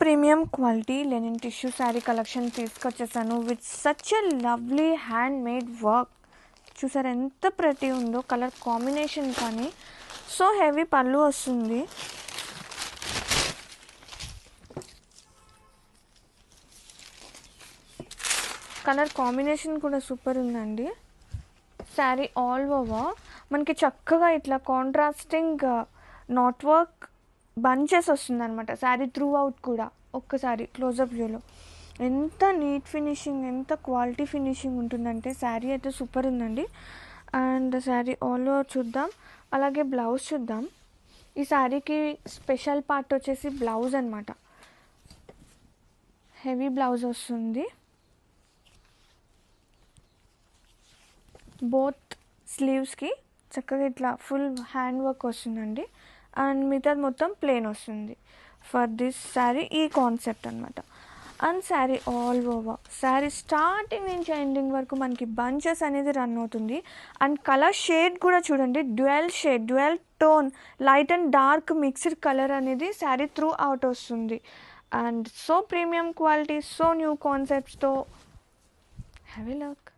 Premium quality linen tissue sari collection తీసుకొచ్చేసాను with such a lovely handmade work. చూసారు ఎంత ప్రతి ఉందో, కలర్ కాంబినేషన్ కానీ సో హెవీ పళ్ళు వస్తుంది. కలర్ కాంబినేషన్ కూడా సూపర్ ఉందండి. శారీ ఆల్ ఓవర్ మనకి చక్కగా ఇట్లా కాంట్రాస్టింగ్ నాట్ వర్క్ బంచెస్ వస్తుంది అనమాట శారీ త్రూ అవుట్ కూడా. ఒక్కసారి క్లోజప్ వ్యూలో ఎంత నీట్ ఫినిషింగ్, ఎంత క్వాలిటీ ఫినిషింగ్ ఉంటుందంటే శారీ అయితే సూపర్ ఉందండి. అండ్ శారీ ఆల్ ఓవర్ చూద్దాం, అలాగే బ్లౌజ్ చూద్దాం. ఈ శారీకి స్పెషల్ పార్ట్ వచ్చేసి బ్లౌజ్ అనమాట. హెవీ బ్లౌజ్ వస్తుంది. బోత్ స్లీవ్స్కి చక్కగా ఇట్లా ఫుల్ హ్యాండ్ వర్క్ వస్తుందండి. అండ్ మిగతాది మొత్తం ప్లెయిన్ వస్తుంది ఫర్ దిస్ శారీ. ఈ కాన్సెప్ట్ అనమాట. And sari all over sari starting నుంచి ఎండింగ్ వరకు మనకి బంచెస్ అనేది రన్ అవుతుంది. అండ్ కలర్ షేడ్ కూడా చూడండి, dual shade, dual tone, light and dark mixed colour అనేది శారీ త్రూ అవుట్ వస్తుంది. And so premium quality, so new కాన్సెప్ట్స్తో హ్యావ్ ఎ లుక్.